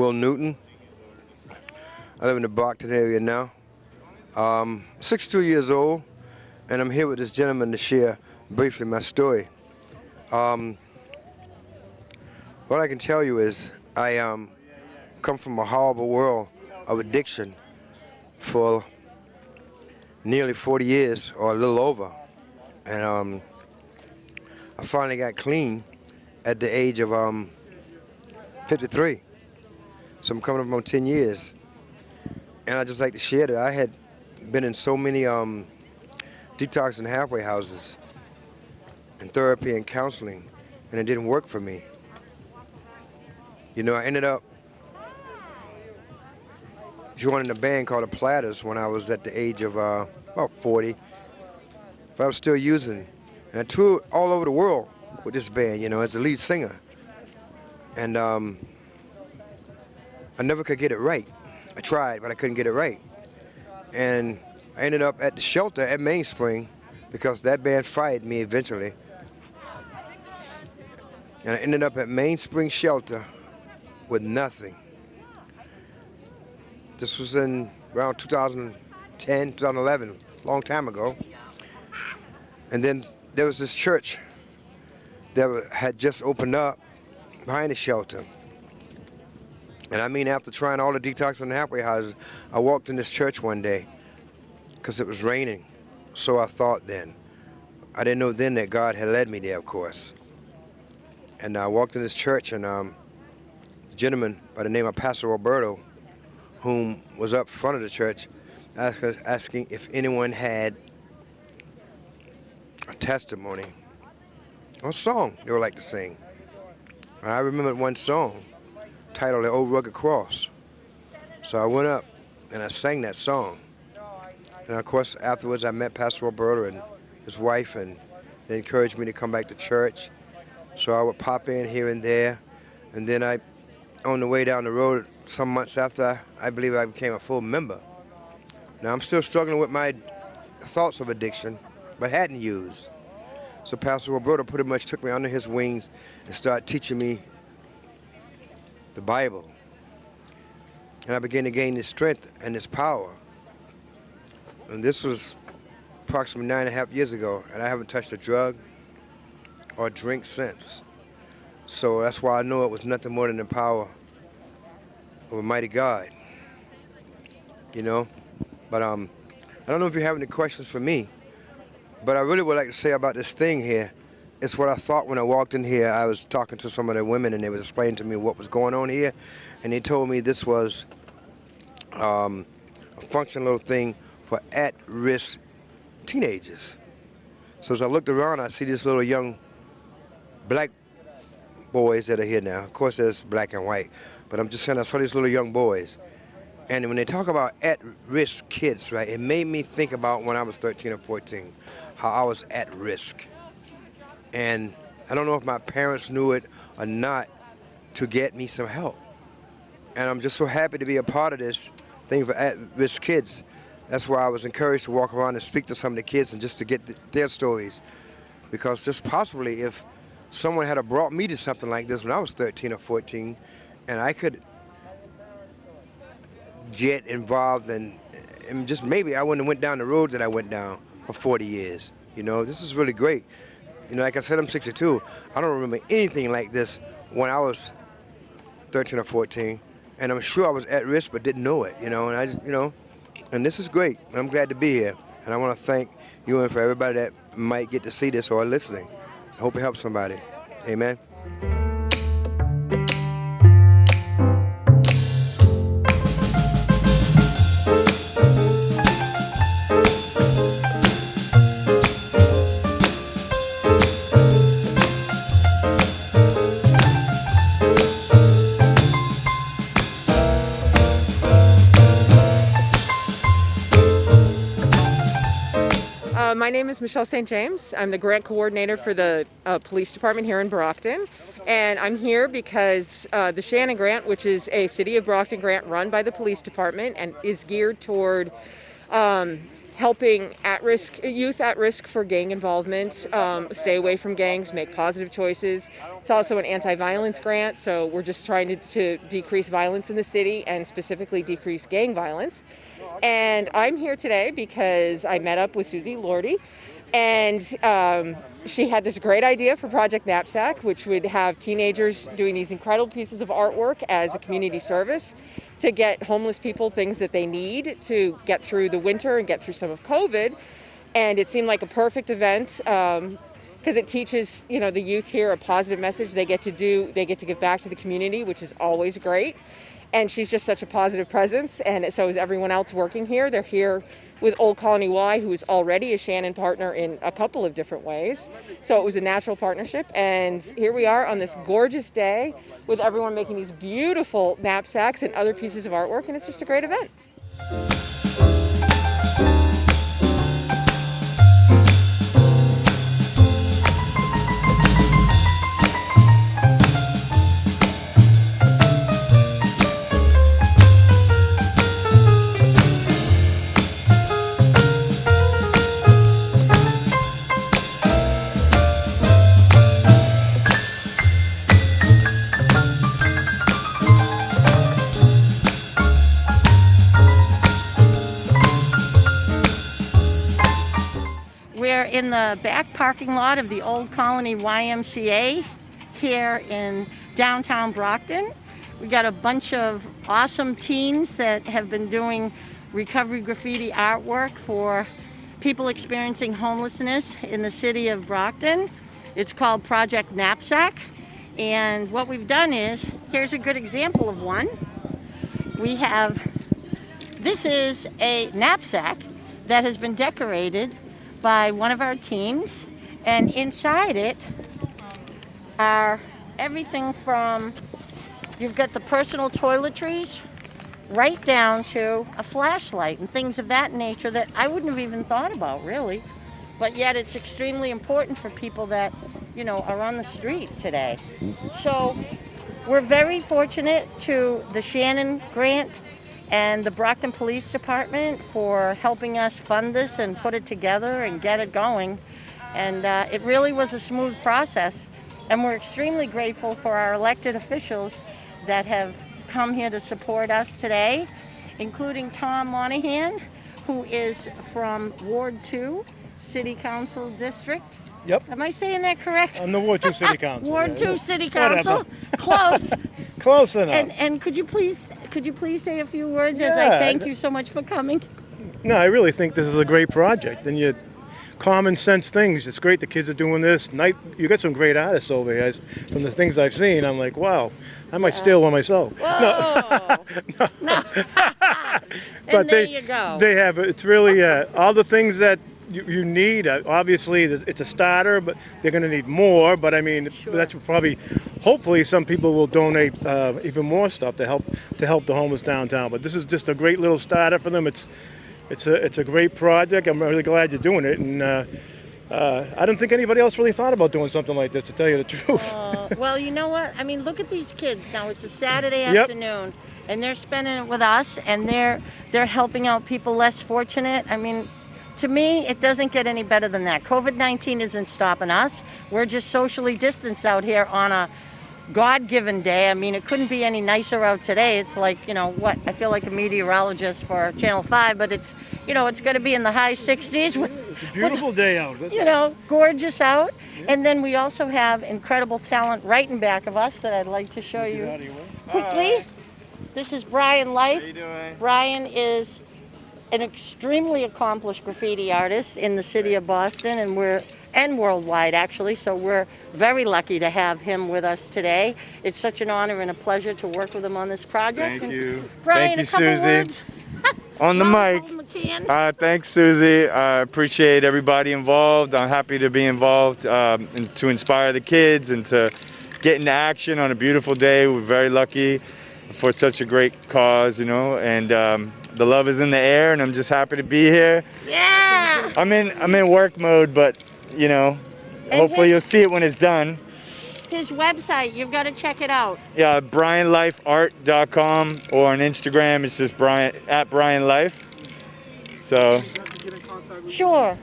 Will Newton. I live in the Brockton area now. 62 years old, and I'm here with this gentleman to share briefly my story. What I can tell you is I come from a horrible world of addiction for nearly 40 years or a little over. And I finally got clean at the age of 53. So I'm coming up on 10 years. And I just like to share that I had been in so many detox and halfway houses and therapy and counseling, and it didn't work for me. You know, I ended up joining a band called the Platters when I was at the age of about 40, but I was still using. And I toured all over the world with this band, you know, as the lead singer. And I never could get it right. I tried, but I couldn't get it right. And I ended up at the shelter at Mainspring because that band fired me eventually. And I ended up at Mainspring Shelter with nothing. This was in around 2010, 2011, a long time ago. And then there was this church that had just opened up behind the shelter. And I mean, after trying all the detox and halfway houses, I walked in this church one day because it was raining. So I thought then. I didn't know then that God had led me there, of course. And I walked in this church, and a gentleman by the name of Pastor Roberto, whom was up front of the church, asking if anyone had a testimony or a song they would like to sing. And I remembered one song titled The Old Rugged Cross. So I went up and I sang that song. And of course, afterwards I met Pastor Roberto and his wife, and they encouraged me to come back to church. So I would pop in here and there. And then on the way down the road, some months after, I believe I became a full member. Now I'm still struggling with my thoughts of addiction, but hadn't used. So Pastor Roberto pretty much took me under his wings and started teaching me the Bible. And I began to gain this strength and this power. And this was approximately 9.5 years ago, and I haven't touched a drug or drink since. So that's why I know it was nothing more than the power of a mighty God, you know? But I don't know if you have any questions for me, but I really would like to say about this thing here. It's what I thought when I walked in here. I was talking to some of the women, and they was explaining to me what was going on here, and they told me this was a functional little thing for at-risk teenagers. So as I looked around, I see these little young black boys that are here now. Of course, there's black and white, but I'm just saying I saw these little young boys. And when they talk about at-risk kids, right, it made me think about when I was 13 or 14, how I was at risk. And I don't know if my parents knew it or not to get me some help. And I'm just so happy to be a part of this thing for at-risk kids. That's why I was encouraged to walk around and speak to some of the kids and just to get their stories. Because just possibly if someone had brought me to something like this when I was 13 or 14, and I could get involved and just maybe I wouldn't have went down the road that I went down for 40 years. You know, this is really great. You know, like I said, I'm 62. I don't remember anything like this when I was 13 or 14, and I'm sure I was at risk but didn't know it, you know, and I just, you know, and this is great. I'm glad to be here, and I want to thank you and for everybody that might get to see this or listening. I hope it helps somebody. Amen. My name is Michelle St. James. I'm the grant coordinator for the police department here in Brockton. And I'm here because the Shannon Grant, which is a City of Brockton grant run by the police department and is geared toward helping youth at risk for gang involvement, stay away from gangs, make positive choices. It's also an anti-violence grant, so we're just trying to decrease violence in the city and specifically decrease gang violence. And I'm here today because I met up with Susie Lordy, and she had this great idea for Project Knapsack, which would have teenagers doing these incredible pieces of artwork as a community service to get homeless people things that they need to get through the winter and get through some of COVID. And it seemed like a perfect event because it teaches, the youth here a positive message. They get to give back to the community, which is always great. And she's just such a positive presence, and so is everyone else working here. They're here with Old Colony Y, who is already a Shannon partner in a couple of different ways. So it was a natural partnership, and here we are on this gorgeous day with everyone making these beautiful knapsacks and other pieces of artwork, and it's just a great event. We're in the back parking lot of the Old Colony YMCA here in downtown Brockton. We got a bunch of awesome teens that have been doing recovery graffiti artwork for people experiencing homelessness in the city of Brockton. It's called Project Knapsack. And what we've done is, here's a good example of one. This is a knapsack that has been decorated by one of our teams, and inside it are everything from, you've got the personal toiletries right down to a flashlight and things of that nature that I wouldn't have even thought about, really. But yet it's extremely important for people that, are on the street today. So we're very fortunate to the Shannon Grant and the Brockton Police Department for helping us fund this and put it together and get it going. And it really was a smooth process. And we're extremely grateful for our elected officials that have come here to support us today, including Tom Monahan, who is from Ward 2 City Council District. Yep. Am I saying that correct? I'm the Ward 2 City Council. Ward 2 City Council. Whatever. Close. Close enough. And could you please say a few words as I thank you so much for coming? No, I really think this is a great project, and you common sense things. It's great the kids are doing this. You got some great artists over here. From the things I've seen, I'm like, wow, I might steal one myself. Whoa. No. But there you go. They have. It's really all the things that you need. Obviously, it's a starter, but they're going to need more. But I mean, Sure. That's probably, hopefully, some people will donate even more stuff to help the homeless downtown. But this is just a great little starter for them. It's a great project. I'm really glad you're doing it, and I don't think anybody else really thought about doing something like this, to tell you the truth. Well, you know what? I mean, look at these kids. Now it's a Saturday Yep. afternoon, and they're spending it with us, and they're helping out people less fortunate. I mean, to me, it doesn't get any better than that. COVID-19 isn't stopping us. We're just socially distanced out here on a God-given day. I mean, it couldn't be any nicer out today. It's like, I feel like a meteorologist for Channel 5, but it's going to be in the high 60s with, It's a beautiful day out. gorgeous out. And then we also have incredible talent right in back of us that I'd like to show you quickly. This is Brian Life. How you doing? Brian is an extremely accomplished graffiti artist in the city of Boston, and worldwide, actually. So we're very lucky to have him with us today. It's such an honor and a pleasure to work with him on this project. Thank you. Brian, Thank you, a couple Susie. words. On the While mic. holding the can. Thanks, Susie. I appreciate everybody involved. I'm happy to be involved and to inspire the kids and to get into action on a beautiful day. We're very lucky for such a great cause, and the love is in the air, and I'm just happy to be here. Yeah. I'm in work mode, but hopefully you'll see it when it's done. His website, you've got to check it out. Yeah, BrianLifeArt.com, or on Instagram it's just Brian @BrianLife. So get in contact with Sure.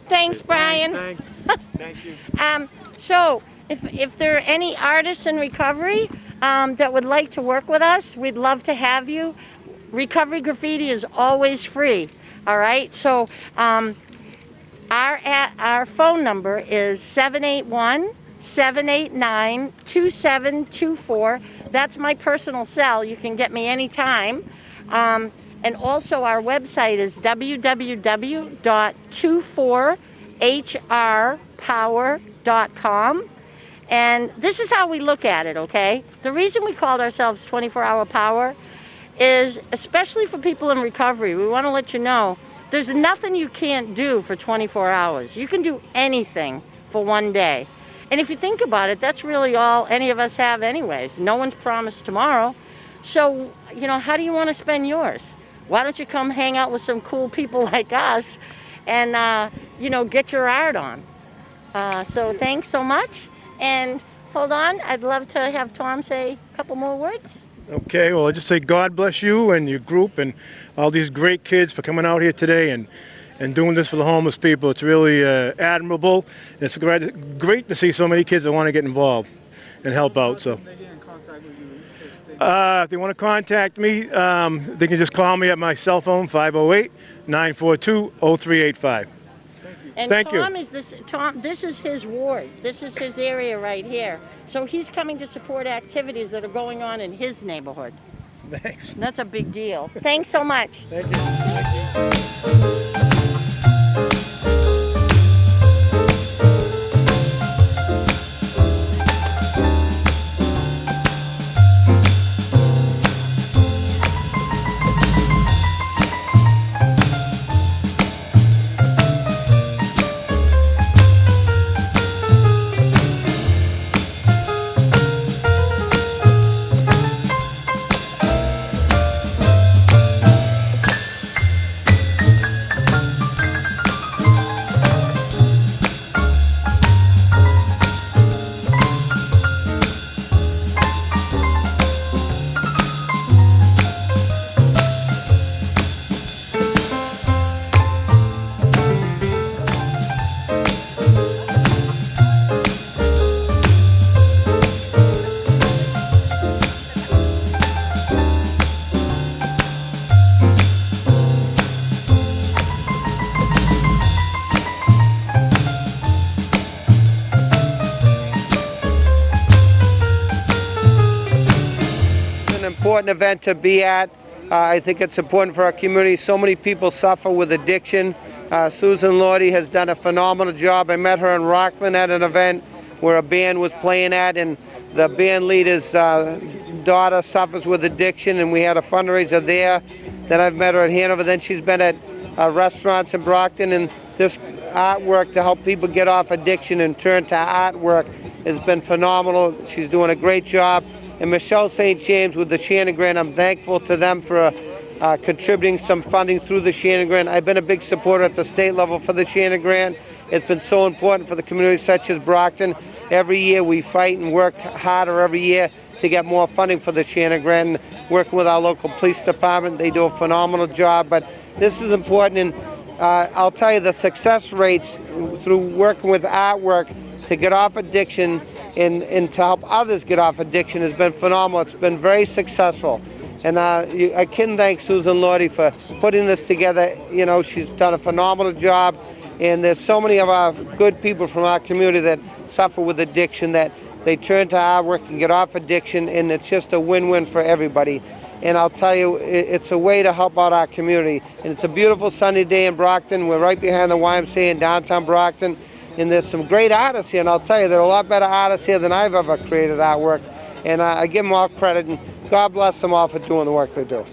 Thanks, Brian. Thanks. Thank you. So if there are any artists in recovery that would like to work with us, we'd love to have you. Recovery Graffiti is always free. All right. So our phone number is 781-789-2724. That's my personal cell. You can get me anytime. And also our website is www.24hrpower.com. And this is how we look at it, okay? The reason we called ourselves 24-Hour Power is, especially for people in recovery, we want to let you know there's nothing you can't do for 24 hours. You can do anything for one day. And if you think about it, that's really all any of us have anyways. No one's promised tomorrow. So, how do you want to spend yours? Why don't you come hang out with some cool people like us and, get your art on. So thanks so much. And hold on, I'd love to have Tom say a couple more words. Okay, well, I just say God bless you and your group and all these great kids for coming out here today and doing this for the homeless people. It's really admirable. And it's great to see so many kids that want to get involved and help out. So, if they want to contact me, they can just call me at my cell phone, 508-942-0385. And Thank Tom you. This is his ward. This is his area right here. So he's coming to support activities that are going on in his neighborhood. Thanks. And that's a big deal. Thanks so much. Thank you. Important event to be at. I think it's important for our community. So many people suffer with addiction. Susan Lordy has done a phenomenal job. I met her in Rockland at an event where a band was playing at, and the band leader's daughter suffers with addiction, and we had a fundraiser there. Then I've met her at Hanover. Then she's been at restaurants in Brockton, and this artwork to help people get off addiction and turn to artwork has been phenomenal. She's doing a great job. And Michelle St. James with the Shannon Grant, I'm thankful to them for contributing some funding through the Shannon Grant. I've been a big supporter at the state level for the Shannon Grant. It's been so important for the communities such as Brockton. Every year we fight and work harder every year to get more funding for the Shannon Grant. And working with our local police department, they do a phenomenal job. But this is important, and I'll tell you the success rates through working with artwork to get off addiction and to help others get off addiction has been phenomenal. It's been very successful. And I can thank Susan Lordy for putting this together. She's done a phenomenal job. And there's so many of our good people from our community that suffer with addiction that they turn to our work and get off addiction, and it's just a win-win for everybody. And I'll tell you, it's a way to help out our community. And it's a beautiful sunny day in Brockton. We're right behind the YMCA in downtown Brockton. And there's some great artists here, and I'll tell you, there are a lot better artists here than I've ever created artwork. And I give them all credit, and God bless them all for doing the work they do.